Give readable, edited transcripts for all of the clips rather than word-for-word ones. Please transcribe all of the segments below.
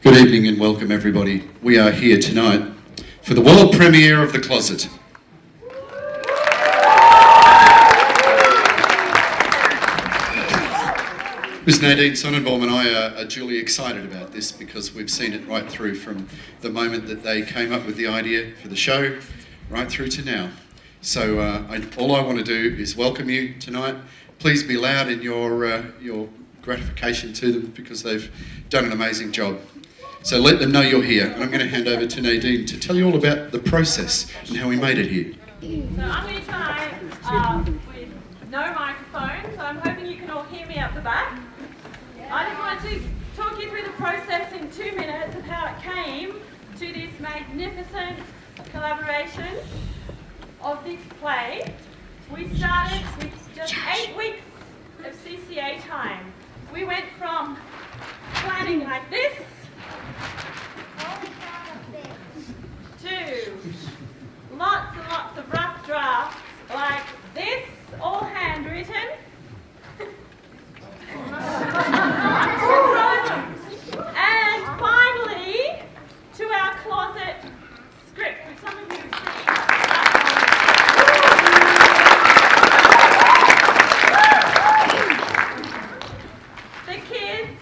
Good evening and welcome everybody. We are here tonight for the world premiere of The Closet. Ms. Nadine Sonnenbaum and I are duly excited about this because we've seen it right through from the moment that they came up with the idea for the show right through to now. So all I want to do is welcome you tonight. Please be loud in your gratification to them because they've done an amazing job. So let them know you're here. And I'm going to hand over to Nadine to tell you all about the process and how we made it here. So I'm going to try with no microphone, so I'm hoping you can all hear me up the back. I just wanted to talk you through the process in 2 minutes of how it came to this magnificent collaboration of this play. We started with just 8 weeks of CCA time. We went from planning like this to lots and lots of rough drafts like this, all handwritten. And finally, to our closet script, which some of you have seen. The kids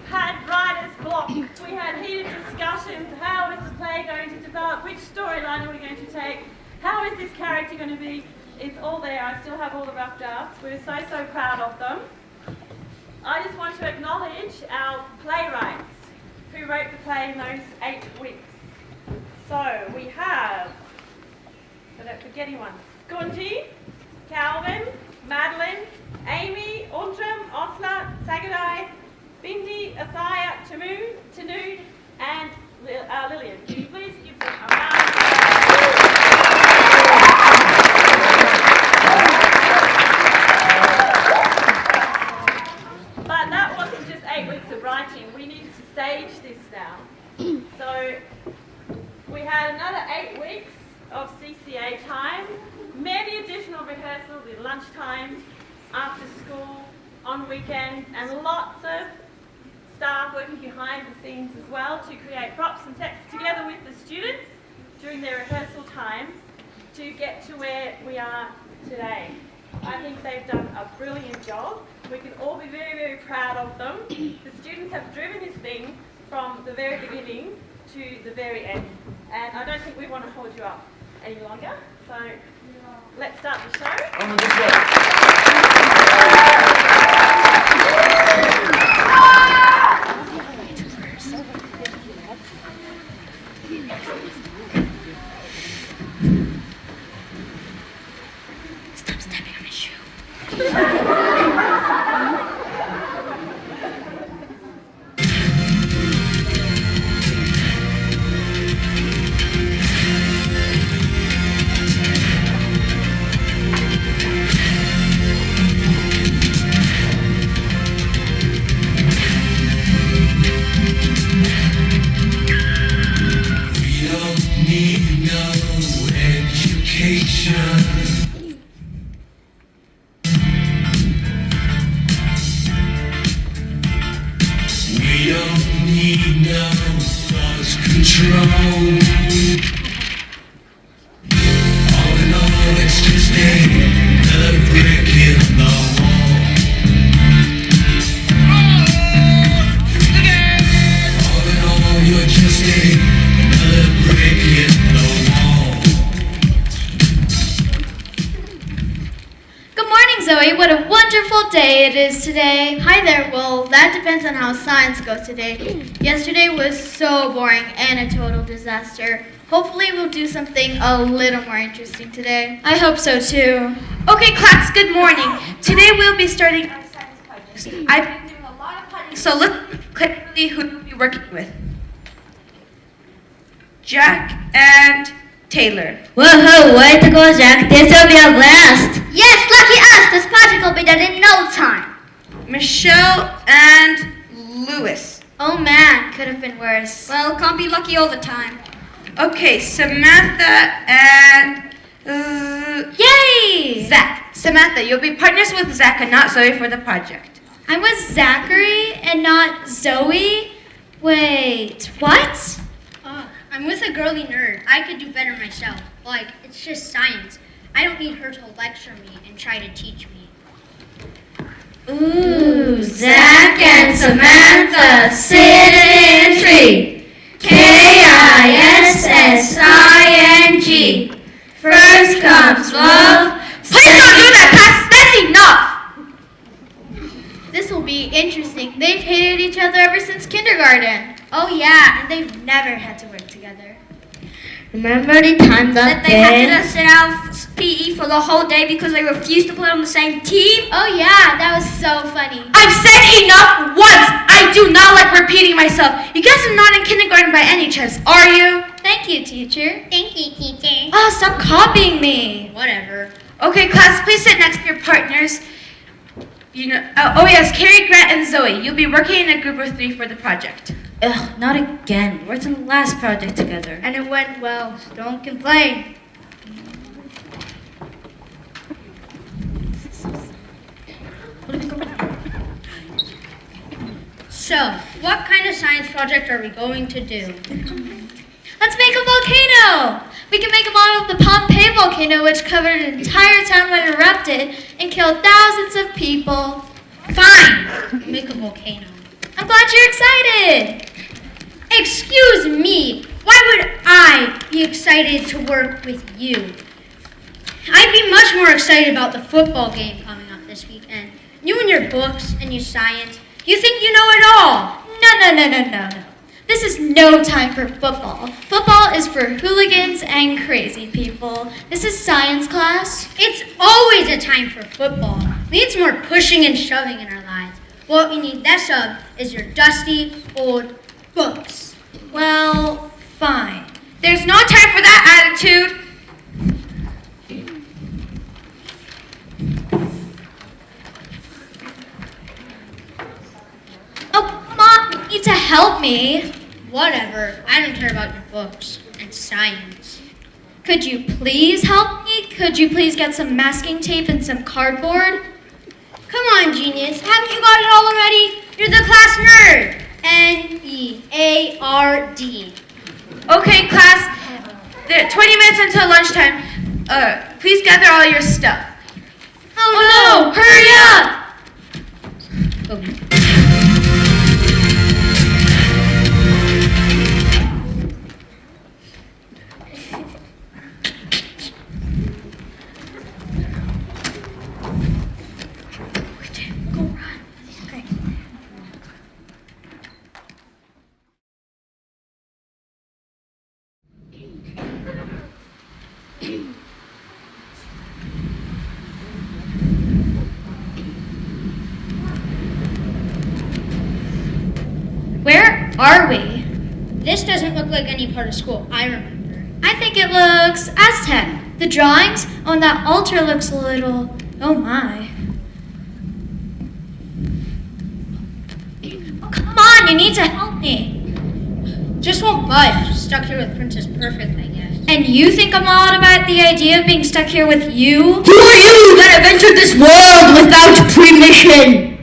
had writer's block. We had heated discussions. How is the play going to develop? Which storyline are we going to take? How is this character going to be? It's all there. I still have all the rough drafts. We're so proud of them. I just want to acknowledge our playwrights who wrote the play in those 8 weeks. So we have, I don't forget anyone, Gunti, Calvin, Madeline, Amy, Undram, Osla, Sagadai, Bindi, Athaya, Tanud, and Lillian. Can you please give them a round of applause? But that wasn't just 8 weeks of writing. We needed to stage this now. So we had another 8 weeks of CCA time, many additional rehearsals in lunchtimes, after school, on weekends, and lots of staff working behind the scenes as well to create props and sets together with the students during their rehearsal times to get to where we are today. I think they've done a brilliant job. We can all be very proud of them. The students have driven this thing from the very beginning to the very end. And I don't think we want to hold you up any longer. So let's start the show. Stop stepping on my shoe. We don't need no education. We don't need no thought control. All in all, it's just another brick in the wall. All in all, you're just another brick in the wall. Good morning, Zoe. What a wonderful day it is today. Hi there. Well, that depends on how science goes today. Yesterday was so boring and a total disaster. Hopefully we'll do something a little more interesting today. I hope so too. Okay, class, good morning. Today we'll be starting our science project. I've been doing a lot of projects, so let's quickly who we'll be working with. Jack and Taylor. Woohoo, way to go, Jack. This will be a blast. Yes, lucky us. This project will be done in no time. Michelle and Lewis. Oh man, could have been worse. Well, can't be lucky all the time. Okay, Samantha and Yay! Zac. Samantha, you'll be partners with Zac and not Zoe for the project. I'm with Zachary and not Zoe. Wait, what? I'm with a girly nerd. I could do better myself. Like, it's just science. I don't need her to lecture me and try to teach me. Ooh, Zac and Samantha sit in a tree. K-I-S-S-I-N-G. First comes love. Please don't do that, class. That's enough. This will be interesting. They've hated each other ever since kindergarten. Oh yeah, and they've never had to work together. Remember the time that They had to sit out PE for the whole day because they refused to play on the same team. Oh yeah, that was so funny. I've said enough once. I do not like repeating myself. You guys are not in kindergarten by any chance, are you? Thank you, teacher. Thank you, teacher. Oh, stop copying me. Whatever. Okay, class, please sit next to your partners. You know. Oh yes, Carrie, Grant, and Zoe. You'll be working in a group of 3 for the project. Ugh, not again. We worked on the last project together. And it went well, so don't complain. So, what kind of science project are we going to do? Let's make a volcano. We can make a model of the Pompeii volcano, which covered an entire town when it erupted and killed thousands of people. Fine. Make a volcano. I'm glad you're excited. Excuse me. Why would I be excited to work with you? I'd be much more excited about the football game coming up this weekend. You and your books and your science. You think you know it all. No. This is no time for football. Football is for hooligans and crazy people. This is science class. It's always a time for football. We need some more pushing and shoving in our lives. What we need less of is your dusty old books. Well, fine. There's no time for that attitude. Oh, Mom, you need to help me. Whatever. I don't care about your books and science. Could you please help me? Could you please get some masking tape and some cardboard? Come on, genius. Haven't you got it all already? You're the class nerd. N-E-A-R-D. Okay, class. There are 20 minutes until lunchtime. Please gather all your stuff. Oh no, hurry up! Where are we? This doesn't look like any part of school I remember. I think it looks Aztec. The drawings on that altar looks a little, oh my. Oh, come on, you need to help me. Just won't budge. Stuck here with Princess Perfect, I guess. And you think I'm odd about the idea of being stuck here with you? Who are you that have entered this world without permission?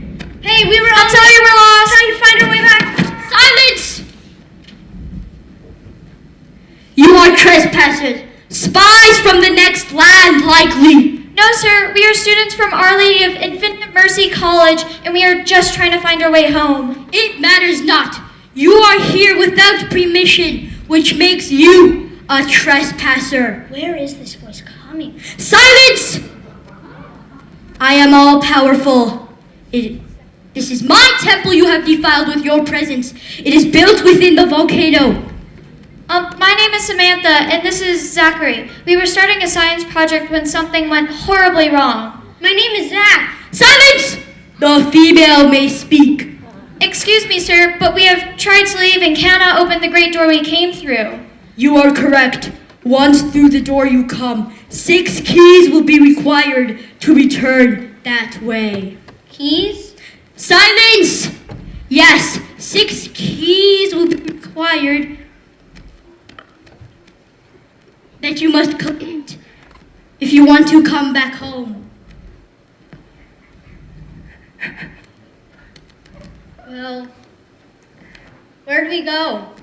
Hey, we were I'll tell you we're lost. trying to find our way back. Silence! You are trespassers, spies from the next land, likely. No, sir, we are students from Our Lady of Infinite Mercy College, and we are just trying to find our way home. It matters not. You are here without permission, which makes you a trespasser. Where is this voice coming from? Silence! I am all powerful. This is my temple you have defiled with your presence. It is built within the volcano. My name is Samantha, and this is Zachary. We were starting a science project when something went horribly wrong. My name is Zach. Silence! The female may speak. Excuse me, sir, but we have tried to leave and cannot open the great door we came through. You are correct. Once through the door you come, 6 keys will be required to return that way. Keys? Silence! Yes, 6 keys will be required that you must collect if you want to come back home. Well, Where do we go?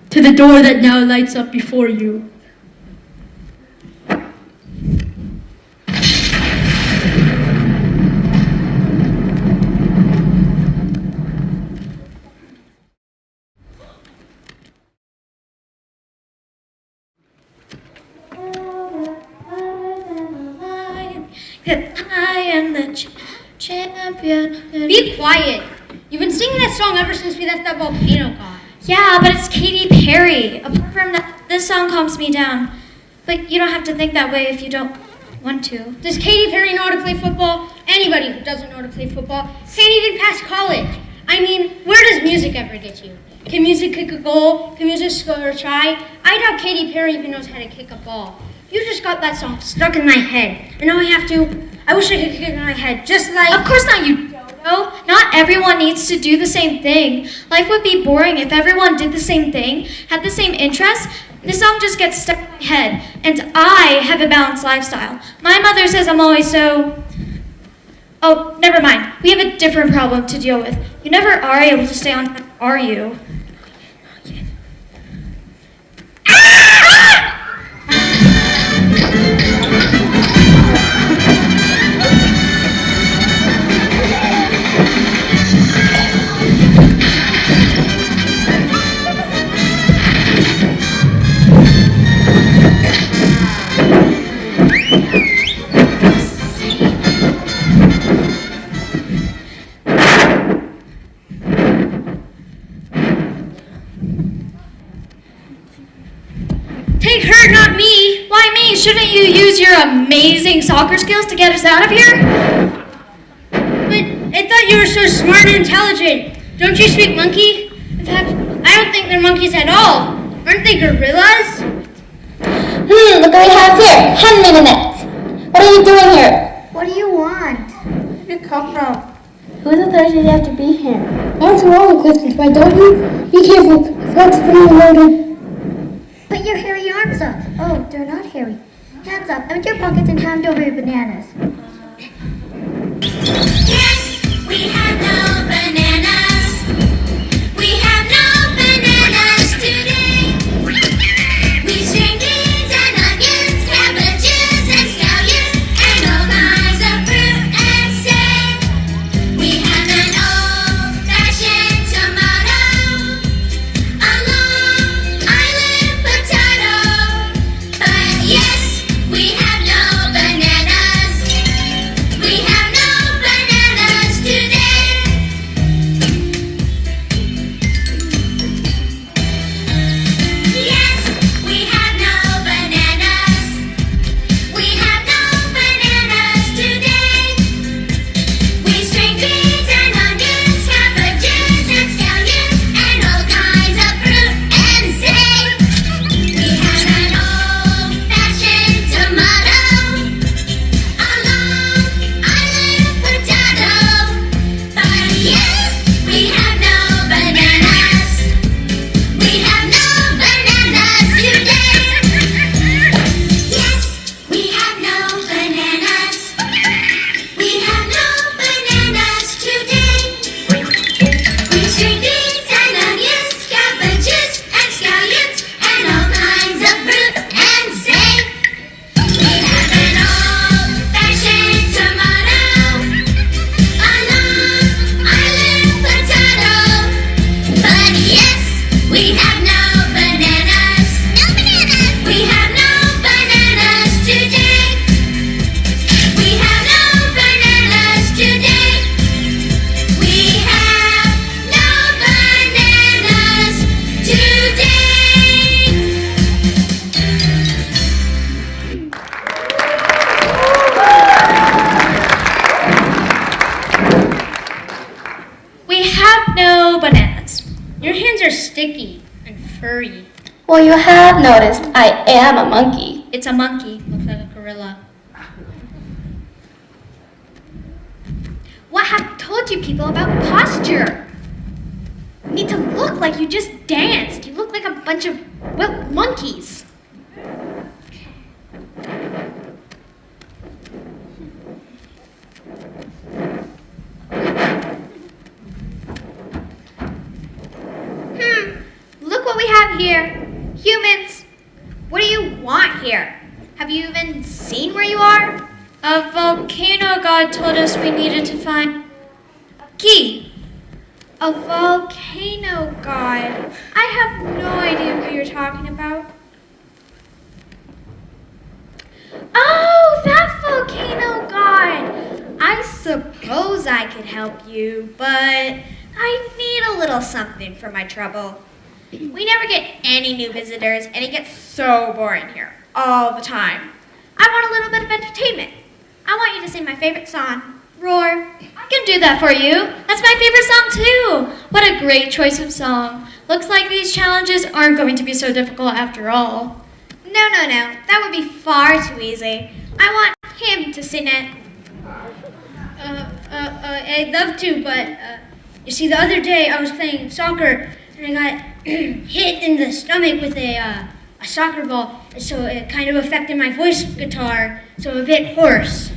To the door that now lights up before you. I am the champion. Be quiet. You've been singing that song ever since we left that volcano god. Yeah, but it's Katy Perry. Apart from that, this song calms me down. But you don't have to think that way if you don't want to. Does Katy Perry know how to play football? Anybody who doesn't know how to play football can't even pass college. I mean, where does music ever get you? Can music kick a goal? Can music score a try? I doubt Katy Perry even knows how to kick a ball. You just got that song stuck in my head. And now I wish I could kick it in my head, just like... Of course not, you dodo. Not everyone needs to do the same thing. Life would be boring if everyone did the same thing, had the same interests. This song just gets stuck in my head. And I have a balanced lifestyle. My mother says I'm always so... Oh, never mind. We have a different problem to deal with. You never are able to stay on time, are you? Take her, not me. Why me? Shouldn't you use your amazing soccer skills to get us out of here? But I thought you were so smart and intelligent. Don't you speak monkey? In fact, I don't think they're monkeys at all. Aren't they gorillas? Look what we have here. Hen minute. What are you doing here? What do you want? Where did you come from? Who's the Thursday you have to be here? Answer all the questions, why don't you? Be careful. Folks being loaded. Put your hairy arms up. Oh, they're not hairy. Hands up, empty your pockets and hand over your bananas. Yes, we have no bananas. We have no bananas today. We string beans and onions, cabbages and scallions, and all kinds of fruit and say. We have an old-fashioned tomato, a Long Island potato, but yes, we have no bananas. We have no bananas today. Yes, we have no bananas. We have no bananas today. We string beans and onions, cabbages and scallions, and all kinds of fruit and say. We have an old-fashioned tomato, a Long Island potato, but yes, we have no bananas. We have no bananas today. Yes, we have no bananas. We have no bananas today. We string beans and onions, cabbages and scallions, and all kinds of fruit and say. We have an old-fashioned tomato, a Long Island potato, but yes, we have no bananas. No bananas. We have no bananas today. We have no bananas today. We have no bananas today. We have no bananas. Your hands are sticky and furry. Well, you have noticed I am a monkey. It's a monkey. Looks like a gorilla. What have I told you people about posture? You need to look like you just danced. You look like a bunch of, well, monkeys. Have you even seen where you are? A volcano god told us we needed to find a key. A volcano god. I have no idea who you're talking about. Oh, that volcano god! I suppose I could help you, but I need a little something for my trouble. We never get any new visitors, and it gets so boring here all the time. I want a little bit of entertainment. I want you to sing my favorite song, Roar. I can do that for you. That's my favorite song too. What a great choice of song. Looks like these challenges aren't going to be so difficult after all. No. That would be far too easy. I want him to sing it. I'd love to, but you see, the other day I was playing soccer and I got hit in the stomach with a soccer ball, so it kind of affected my voice guitar, so I'm a bit hoarse.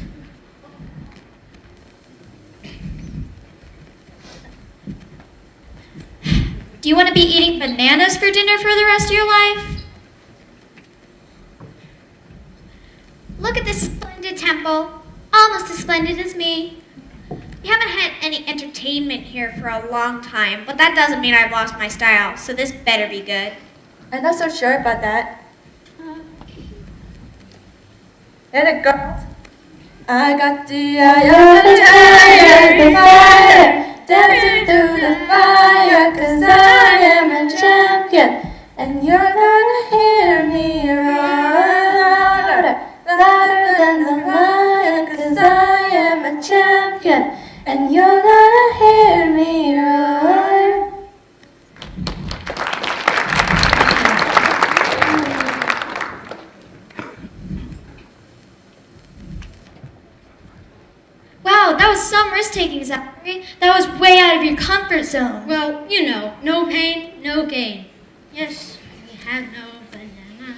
Do you want to be eating bananas for dinner for the rest of your life? Look at this splendid temple, almost as splendid as me. We haven't had any entertainment here for a long time, but that doesn't mean I've lost my style, so this better be good. I'm not so sure about that. And it goes. I got the eye of the fire, dancing through the fire, 'cause I am a champion, and you're gonna hear me roar louder than the lion, 'cause I am a champion, and you're gonna hear me roar. Wow, that was some risk-taking, Zachary. That was way out of your comfort zone. Well, you know, no pain, no gain. Yes, we have no banana.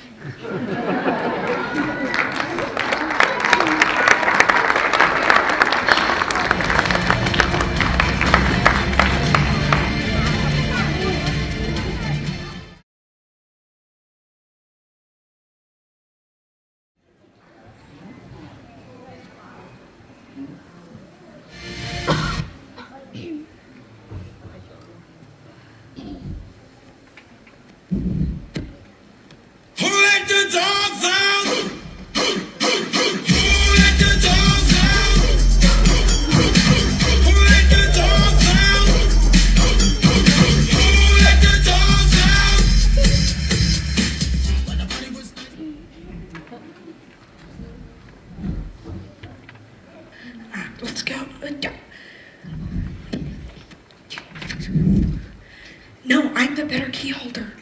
Who let the dogs out? Who let the dogs out? Who let the dogs out? Who let the dogs out? When the money was Let's go. No, I'm the better key holder.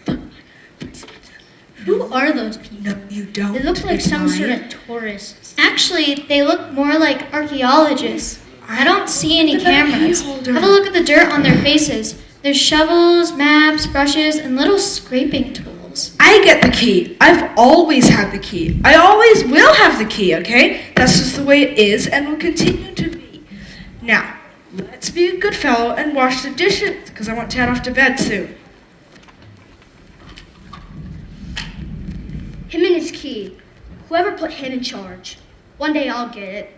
Who are those people? No, you don't. They look like It's some sort mine. of tourists. Actually, they look more like archaeologists. I don't see any The better key cameras. holder. Have a look at the dirt on their faces. There's shovels, maps, brushes, and little scraping tools. I get the key. I've always had the key. I always will have the key, okay? That's just the way it is and will continue to be. Now, let's be a good fellow and wash the dishes, because I want to head off to bed soon. Him and his key. Whoever put him in charge. One day I'll get it.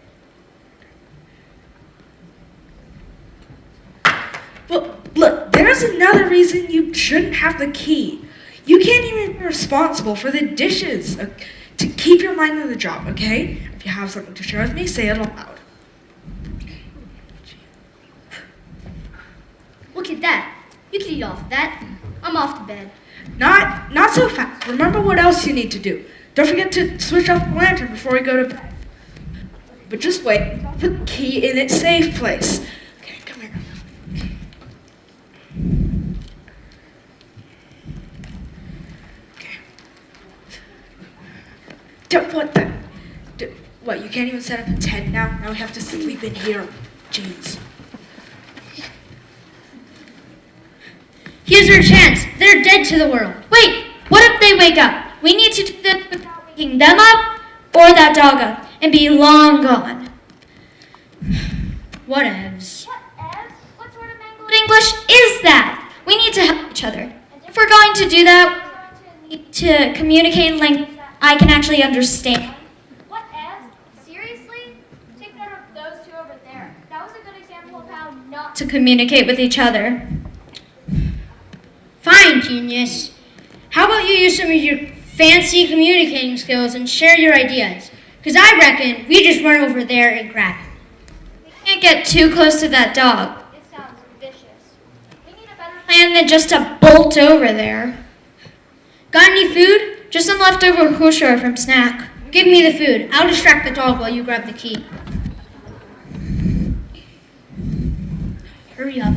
Well, look, there's another reason you shouldn't have the key. You can't even be responsible for the dishes. To keep your mind on the job, okay? If you have something to share with me, say it aloud. Look at that. You can eat off of that. I'm off to bed. Not so fast. Remember what else you need to do. Don't forget to switch off the lantern before we go to bed. But just wait. Put the key in its safe place. Okay, come here. Okay. What, you can't even set up a tent now? Now we have to sleep in here. Jeez. Here's our chance. They're dead to the world. Wait, what if they wake up? We need to do this without waking them up or that dog up and be long gone. Whatevs. What sort of mangled English is that? We need to help each other. If we're going to do that, we need to communicate in language that I can actually understand. What else? Seriously? Take note of those two over there. That was a good example of how not To communicate with each other. Fine, genius. How about you use some of your fancy communicating skills and share your ideas? Because I reckon we just run over there and grab it. Can't get too close to that dog. It sounds vicious. We need a better Plan than just to bolt over there. Got any food? Just some leftover kosher from snack. Give me the food. I'll distract the dog while you grab the key. Hurry up.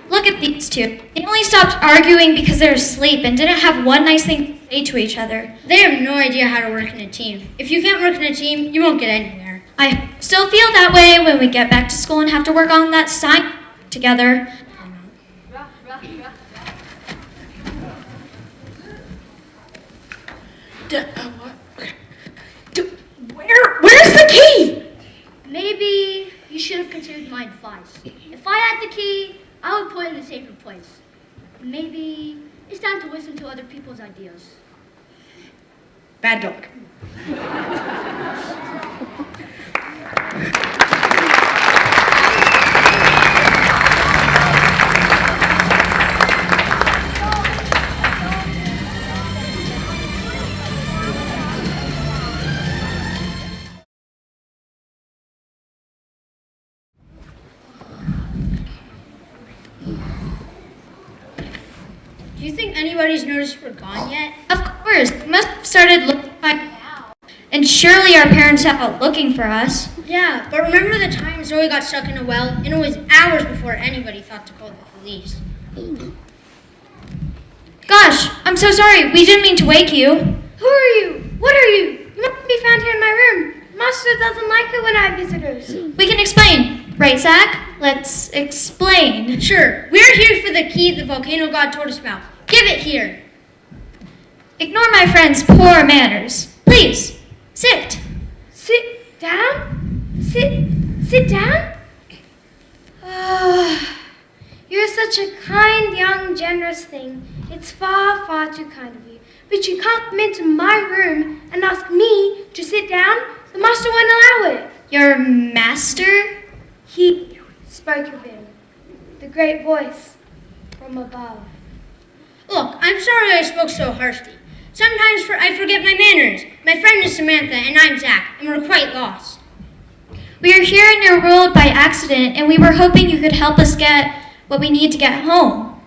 Look at these two. They only stopped arguing because they were asleep and didn't have one nice thing to say to each other. They have no idea how to work in a team. If you can't work in a team, you won't get anywhere. I still feel that way when we get back to school and have to work on that sign together. Where's the key? Maybe you should have considered my advice. If I had the key, I would put it in a safer place. Maybe it's time to listen to other people's ideas. Bad dog. Do you think anybody's noticed we're gone yet? Of course, we must have started looking by now. And surely our parents are out looking for us. Yeah, but remember the time Zoe got stuck in a well, and it was hours before anybody thought to call the police. Gosh, I'm so sorry. We didn't mean to wake you. Who are you? What are you? You must be found here in my room. Master doesn't like it when I have visitors. We can explain. Right, Zac? Let's explain. Sure, we're here for the key the volcano god told us about. Give it here. Ignore my friend's poor manners. Please, sit. Sit down? Sit down? You're such a kind, young, generous thing. It's far, far too kind of you. But you can't come into my room and ask me to sit down. The master won't allow it. Your master? He spoke of him. The great voice from above. Look, I'm sorry I spoke so harshly. Sometimes I forget my manners. My friend is Samantha, and I'm Zac, and we're quite lost. We are here in your world by accident, and we were hoping you could help us get what we need to get home.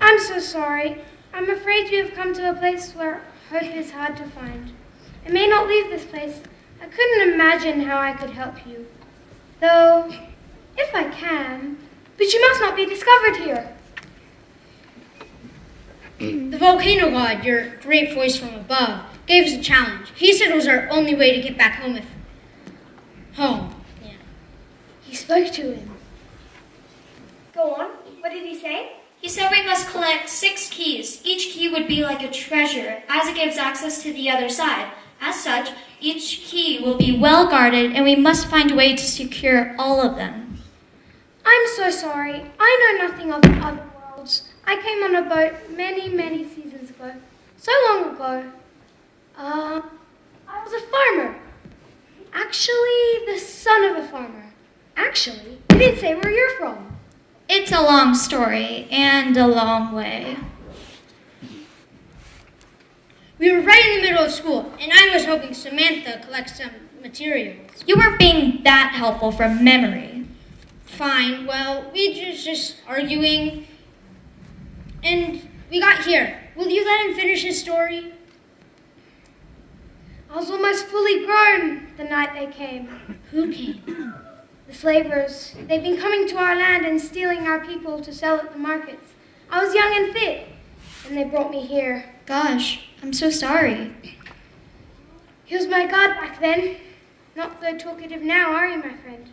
I'm so sorry. I'm afraid you have come to a place where hope is hard to find. I may not leave this place. I couldn't imagine how I could help you. Though, if I can, but you must not be discovered here. The volcano god, your great voice from above, gave us a challenge. He said it was our only way to get back home home. Yeah. He spoke to him. Go on. What did he say? He said we must collect 6 keys. Each key would be like a treasure, as it gives access to the other side. As such, each key will be well guarded, and we must find a way to secure all of them. I'm so sorry. I know nothing of the other worlds. I came on a boat many, many seasons ago. So long ago. I was a farmer. Actually, the son of a farmer. Actually, you didn't say where you're from. It's a long story, and a long way. We were right in the middle of school, and I was helping Samantha collect some materials. You weren't being that helpful from memory. Fine, well, we just arguing, and we got here. Will you let him finish his story? I was almost fully grown the night they came. Who came? The slavers. They've been coming to our land and stealing our people to sell at the markets. I was young and fit, and they brought me here. Gosh, I'm so sorry. He was my god back then. Not so talkative now, are you, my friend?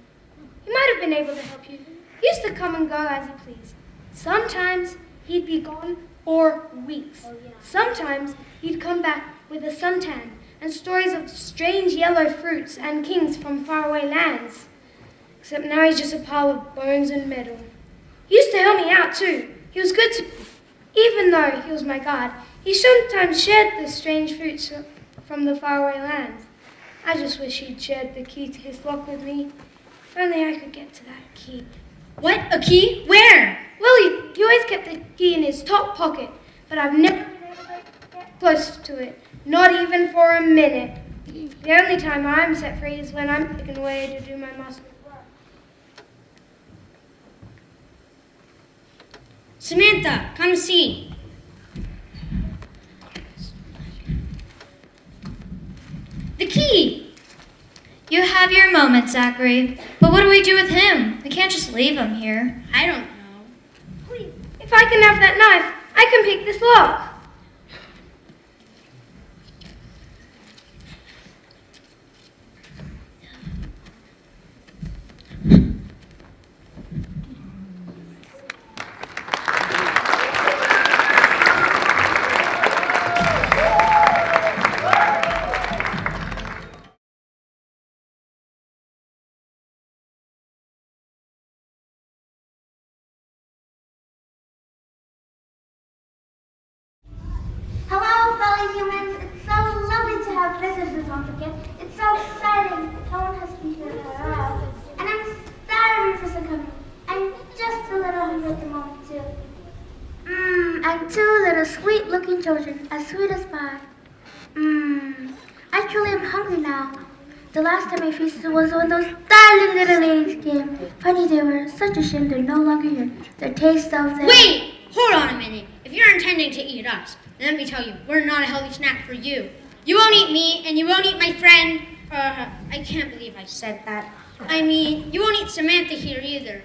He might have been able to help you. He used to come and go as he pleased. Sometimes he'd be gone or weeks. Sometimes he'd come back with a suntan and stories of strange yellow fruits and kings from faraway lands. Except now he's just a pile of bones and metal. He used to help me out too. He was good to me. Even though he was my guard, he sometimes shared the strange fruits from the faraway lands. I just wish he'd shared the key to his lock with me. If only I could get to that key. What? A key? Where? Well, he always kept the key in his top pocket, but I've never been able to get close to it, not even for a minute. The only time I'm set free is when I'm taken away to do my master's work. Samantha, come see. The key! You have your moment, Zachary. But what do we do with him? We can't just leave him here. I don't know. Please, if I can have that knife, I can pick this lock. Hello, fellow humans. It's so lovely to have visitors once again. It's so exciting. No one has been here for a while. And I'm starving for some company. I'm just a little hungry at the moment, too. And two little sweet-looking children, as sweet as pie. I truly am hungry now. The last time I feasted was when those darling little ladies came. Funny, they were such a shame they're no longer here. The taste of them... Wait! Hold on a minute. If you're intending to eat us, then let me tell you, we're not a healthy snack for you. You won't eat me, and you won't eat my friend. I can't believe I said that. I mean, you won't eat Samantha here either.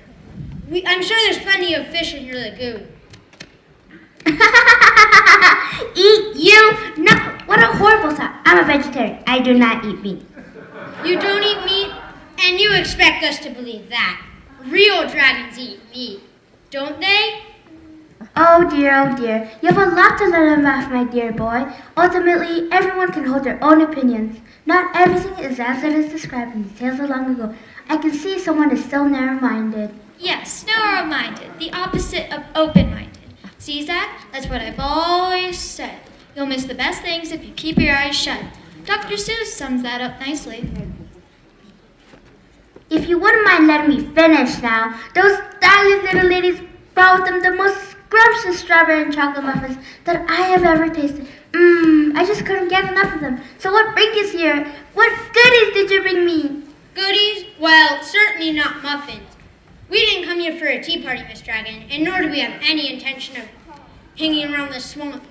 I'm sure there's plenty of fish in your lagoon. Eat you? No, what a horrible thought. I'm a vegetarian. I do not eat meat. You don't eat meat, and you expect us to believe that. Real dragons eat meat, don't they? Oh dear. You have a lot to learn about, my dear boy. Ultimately, everyone can hold their own opinions. Not everything is as it is described in the tales of long ago. I can see someone is still narrow-minded. Yes, narrow-minded, the opposite of open-minded. See, Zach? That's what I've always said. You'll miss the best things if you keep your eyes shut. Dr. Seuss sums that up nicely. If you wouldn't mind letting me finish now, those darling little ladies brought with them the most scrumptious strawberry and chocolate muffins that I have ever tasted. I just couldn't get enough of them. So what brings us here? What goodies did you bring me? Goodies? Well, certainly not muffins. We didn't come here for a tea party, Miss Dragon, and nor do we have any intention of hanging around this swamp.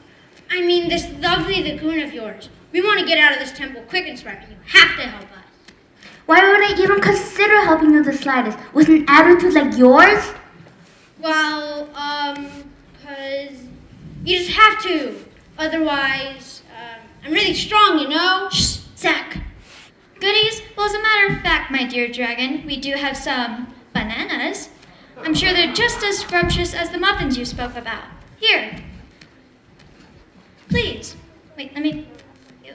I mean, this lovely lagoon of yours. We want to get out of this temple quick and smart, and you have to help us. Why would I even consider helping you the slightest with an attitude like yours? Well, because you just have to. Otherwise, I'm really strong, you know? Shh, Zach. Goodies? Well, as a matter of fact, my dear dragon, we do have some bananas. I'm sure they're just as scrumptious as the muffins you spoke about. Here. Please. Wait, let me... You.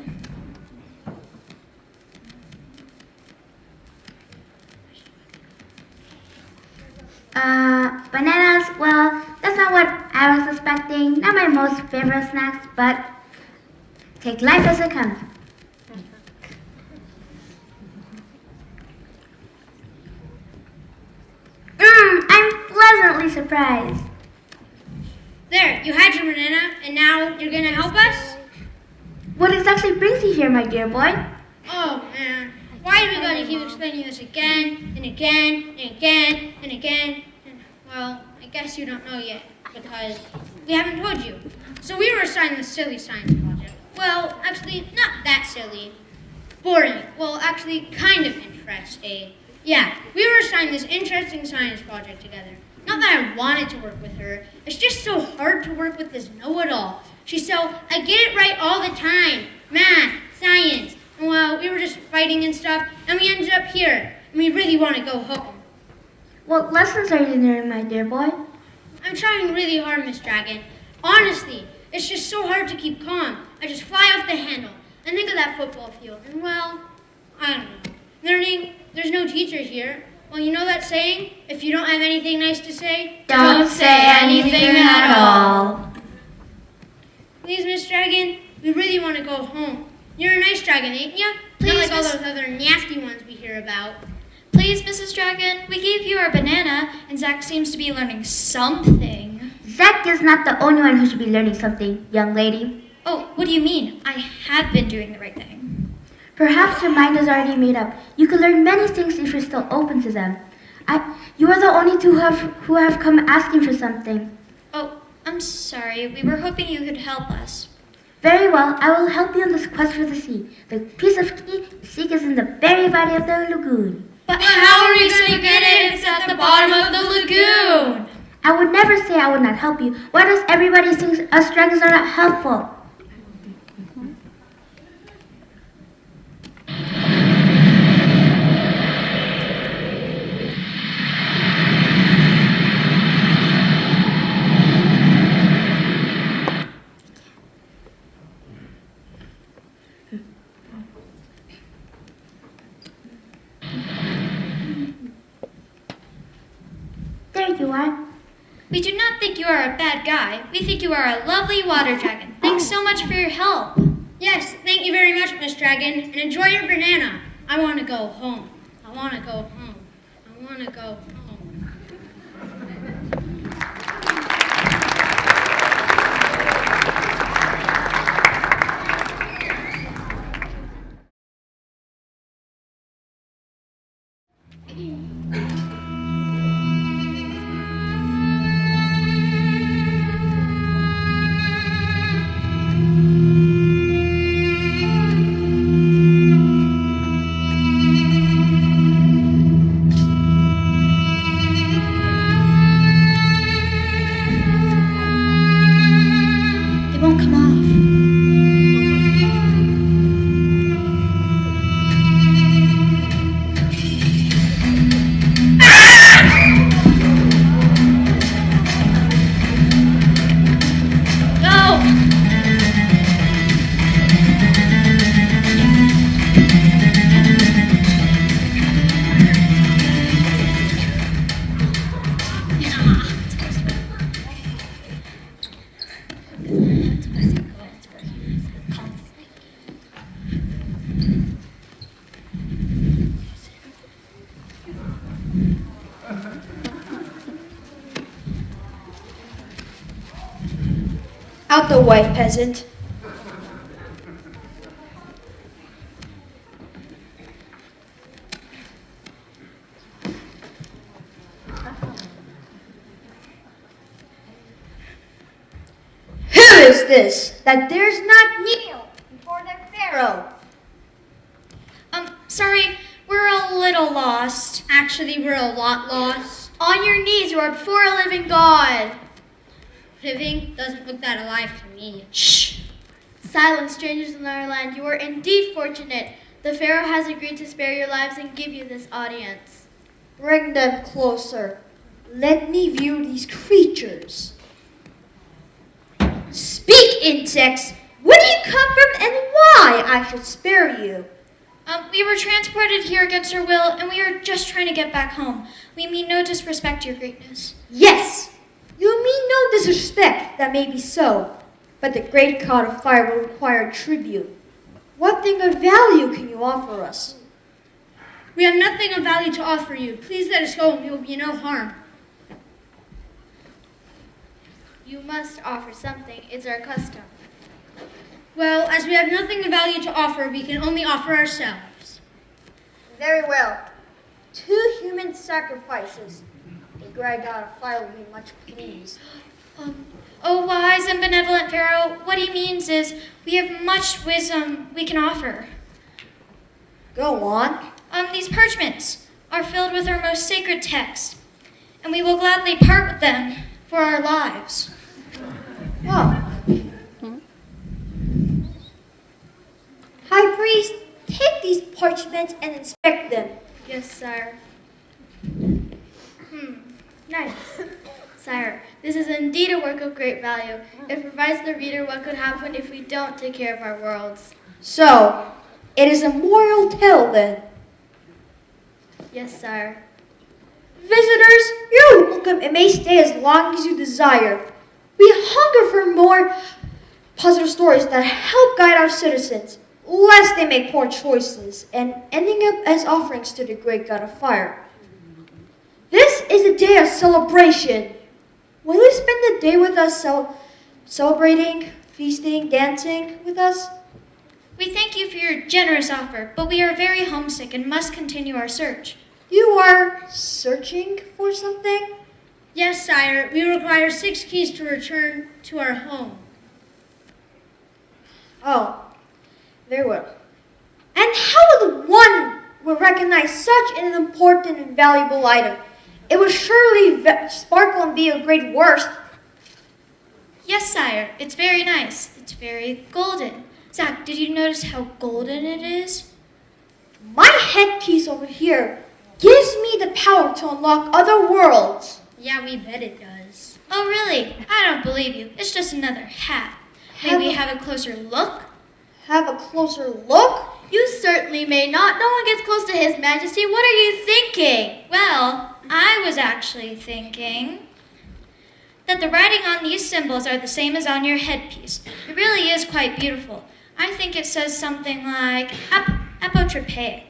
Bananas, well, that's not what I was expecting. Not my most favorite snacks, but take life as it comes. I'm pleasantly surprised. There, you had your banana, and now you're going to help us? What exactly brings you here, my dear boy? Oh, man. Why do we got to keep explaining this again, and again, and again, and again? And, well, I guess you don't know yet, because we haven't told you. So we were assigned this silly science project. Well, actually, not that silly. Boring. Well, actually, kind of interesting. Yeah, we were assigned this interesting science project together. Not that I wanted to work with her. It's just so hard to work with this know-it-all. She's so, I get it right all the time. Math, science. And well, we were just fighting and stuff, and we ended up here. And we really want to go home. What lessons are you learning, my dear boy? I'm trying really hard, Miss Dragon. Honestly, it's just so hard to keep calm. I just fly off the handle and think of that football field. And well, I don't know. Learning, there's no teachers here. Well, you know that saying? If you don't have anything nice to say, Don't say anything at all. Please, Miss Dragon, we really want to go home. You're a nice dragon, ain't ya? Please, Not like all Miss- those other nasty ones we hear about. Please, Mrs. Dragon, we gave you our banana, and Zac seems to be learning something. Zac is not the only one who should be learning something, young lady. Oh, what do you mean? I have been doing the right thing. Perhaps your mind is already made up. You can learn many things if you're still open to them. You are the only two who have come asking for something. Oh, I'm sorry. We were hoping you could help us. Very well, I will help you on this quest for the sea. The piece of key is in the very body of the lagoon. But how are we going to get it if it's at the bottom of the lagoon? I would never say I would not help you. Why does everybody think us dragons are not helpful? There you are. We do not think you are a bad guy. We think you are a lovely water dragon. Thanks so much for your help. Yes, thank you very much, Miss Dragon, and enjoy your banana. I want to go home. I want to go home. I want to go home. They won't come off. No! Out the way, peasant. Who is this that dares not kneel before their pharaoh? Sorry, we're a little lost. Actually, we're a lot lost. On your knees, you are before a living God. Living doesn't look that alive to me. Shh! Silent strangers in our land, you are indeed fortunate. The Pharaoh has agreed to spare your lives and give you this audience. Bring them closer. Let me view these creatures. Speak, insects! Where do you come from and why I should spare you? We were transported here against our will, and we are just trying to get back home. We mean no disrespect to your greatness. Yes, you mean no disrespect, that may be so, but the great god of fire will require tribute. What thing of value can you offer us? We have nothing of value to offer you. Please let us go and we will be no harm. You must offer something. It's our custom. Well, as we have nothing of value to offer, we can only offer ourselves. Very well. 2 human sacrifices. The great god of fire will be much pleased. Oh, wise and benevolent Pharaoh, what he means is we have much wisdom we can offer. Go on. These parchments are filled with our most sacred text, and we will gladly part with them for our lives. Oh. High priest, take these parchments and inspect them. Yes, sir. Nice. Sire, this is indeed a work of great value. It provides the reader what could happen if we don't take care of our worlds. So, it is a moral tale then. Yes, sire. Visitors, you're welcome and may stay as long as you desire. We hunger for more positive stories that help guide our citizens, lest they make poor choices and ending up as offerings to the great god of fire. This is a day of celebration. Will you spend the day with us celebrating, feasting, dancing with us? We thank you for your generous offer, but we are very homesick and must continue our search. You are searching for something? Yes, sire. We require 6 keys to return to our home. Oh, very well. And how will one recognize such an important and valuable item? It will surely sparkle and be a great worth. Yes, sire. It's very nice. It's very golden. Zac, did you notice how golden it is? My headpiece over here gives me the power to unlock other worlds. Yeah, we bet it does. Oh, really? I don't believe you. It's just another hat. May we have a closer look? Have a closer look? You certainly may not. No one gets close to His Majesty. What are you thinking? Well, I was actually thinking that the writing on these symbols are the same as on your headpiece. It really is quite beautiful. I think it says something like apotropaic.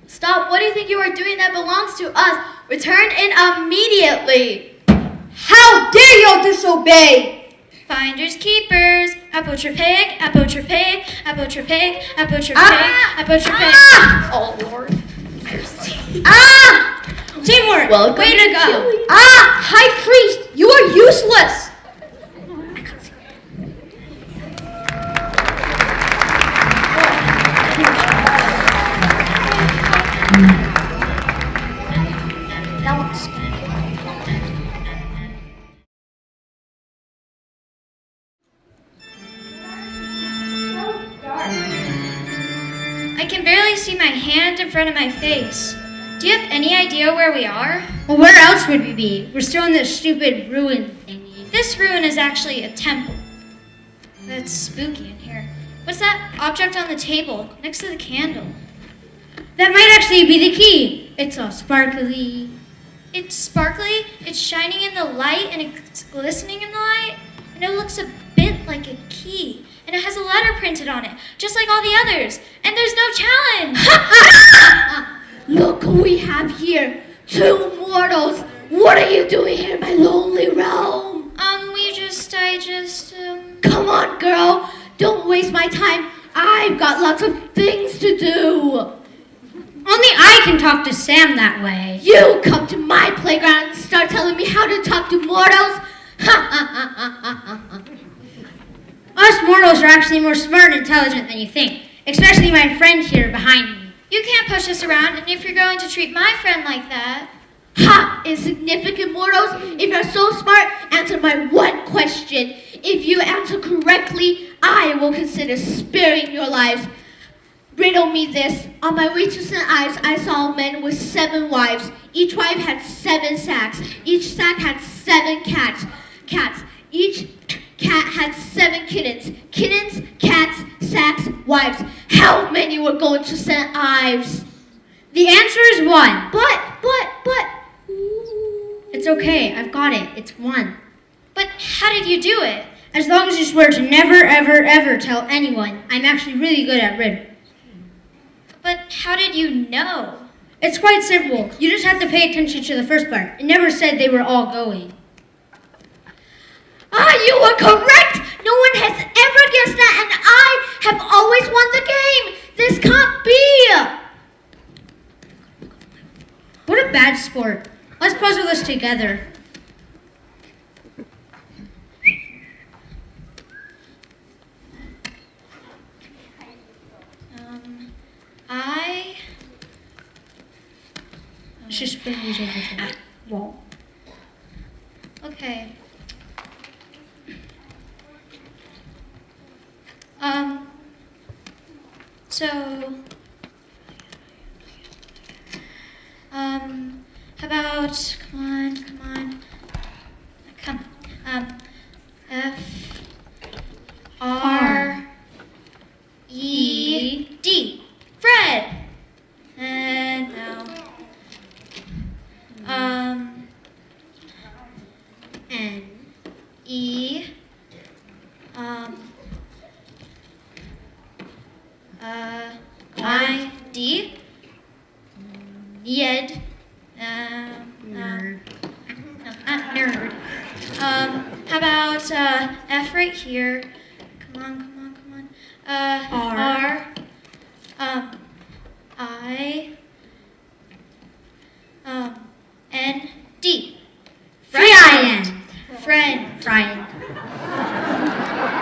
Stop. What do you think you are doing that belongs to us? Return in immediately. How dare you disobey? Finders keepers. Apotropaic, apotropaic, apotropaic, apotropaic, apotropaic. Oh, Lord. Teamwork! Welcome Way to go! High Priest, you are useless! I can barely see my hand in front of my face. Do you have any idea where we are? Well, where else would we be? We're still in this stupid ruin thingy. This ruin is actually a temple. That's spooky in here. What's that object on the table next to the candle? That might actually be the key. It's all sparkly. It's sparkly, it's shining in the light, and it's glistening in the light, and it looks a bit like a key. And it has a letter printed on it, just like all the others. And there's no challenge. Look who we have here. 2 mortals. What are you doing here in my lonely realm? Come on, girl. Don't waste my time. I've got lots of things to do. Only I can talk to Sam that way. You come to my playground and start telling me how to talk to mortals? Us mortals are actually more smart and intelligent than you think. Especially my friend here behind me. You can't push us around, and if you're going to treat my friend like that... Ha! Insignificant mortals, if you're so smart, answer my one question. If you answer correctly, I will consider sparing your lives. Riddle me this. On my way to St. Ives, I saw a man with 7 wives. Each wife had 7 sacks. Each sack had 7 cats. Each cat had 7 kittens. Kittens, cats, sacks, wives. How many were going to St. Ives? The answer is 1. But. It's okay. I've got it. It's 1. But how did you do it? As long as you swear to never, ever, ever tell anyone. I'm actually really good at riddles. But how did you know? It's quite simple. You just have to pay attention to the first part. It never said they were all going. You were correct! No one has ever guessed that, and I have always won the game! This can't be! What a bad sport. Let's puzzle this together. Just spin these over to the wall. Okay. How about, come on. D. Ned. Nerd. No, not nerd. How about F right here? Come on. R. I. N. D. Friend. Friend.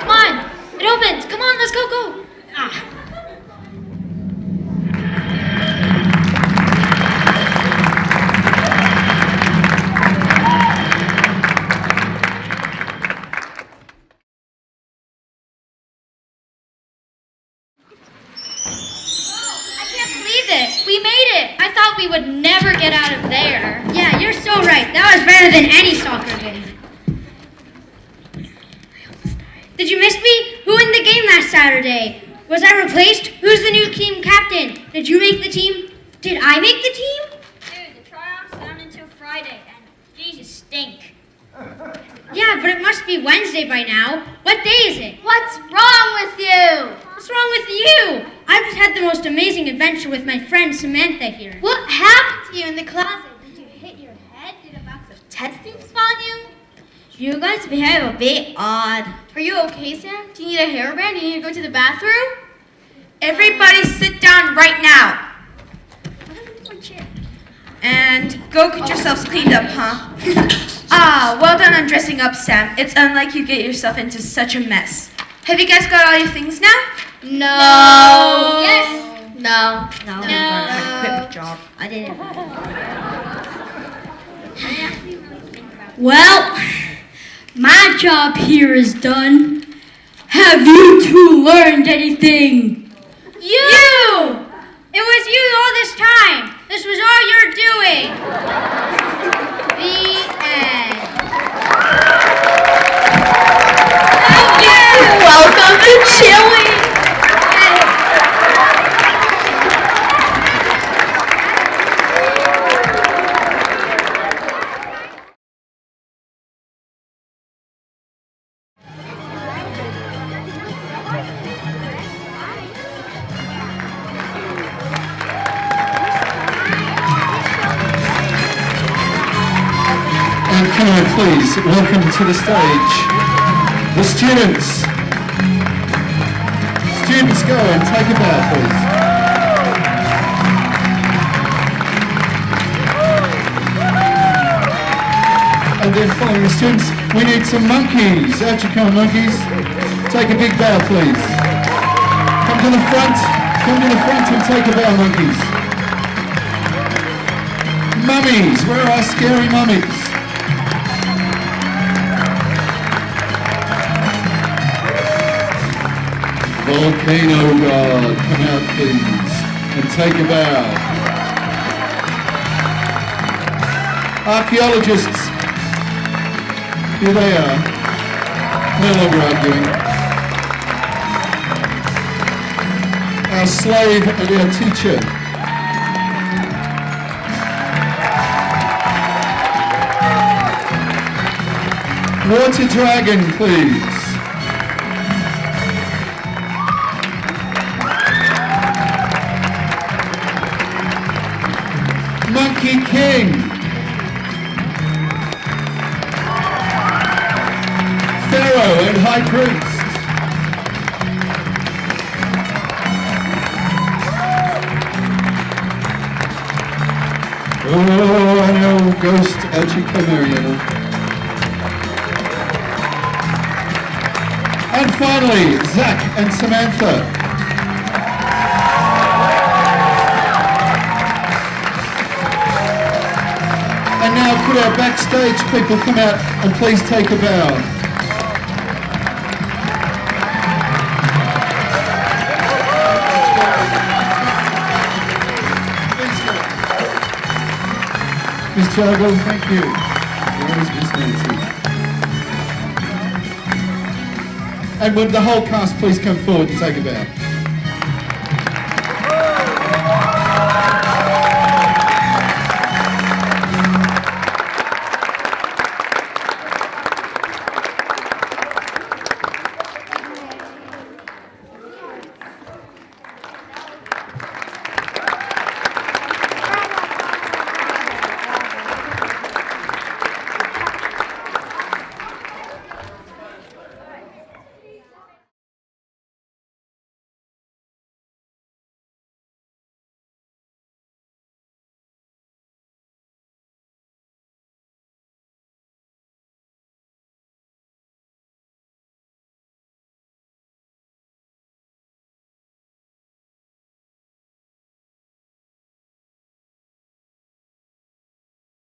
Come on, it opens. Come on, let's go. Ah. We made it! I thought we would never get out of there. Yeah, you're so right. That was better than any soccer game. Did you miss me? Who won the game last Saturday? Was I replaced? Who's the new team captain? Did you make the team? Did I make the team? Dude, the tryouts aren't until Friday, and Jesus stink. Yeah, but it must be Wednesday by now. What day is it? What's wrong with you? What's wrong with you? I just had the most amazing adventure with my friend Samantha here. What happened to you in the closet? Did you hit your head? Did a box of test tubes spawn you? You guys behave a bit odd. Are you okay, Sam? Do you need a hairband? Do you need to go to the bathroom? Everybody sit down right now. And go get yourselves cleaned up, huh? Well done on dressing up, Sam. It's unlike you get yourself into such a mess. Have you guys got all your things now? No. Yes. No. Quick job. I didn't. Well, my job here is done. Have you two learned anything? You! It was you all this time. This was all you're doing. The end. Welcome to Chili. And can I please welcome to the stage the students. Students, go and take a bow, please. And then following the students, we need some monkeys. Out you come, monkeys. Take a big bow, please. Come to the front. Come to the front and take a bow, monkeys. Mummies, where are our scary mummies? Volcano God, come out please, and take a bow. Archaeologists, here they are, no longer arguing. Our slave and our teacher. Water dragon, please. Monkey King. Pharaoh and High Priest. Oh, I know, Ghost Achikamario. And finally, Zac and Samantha. And now could our backstage people come out and please take a bow. Miss Joggle, thank you. Where is Miss Nancy? And would the whole cast please come forward and take a bow?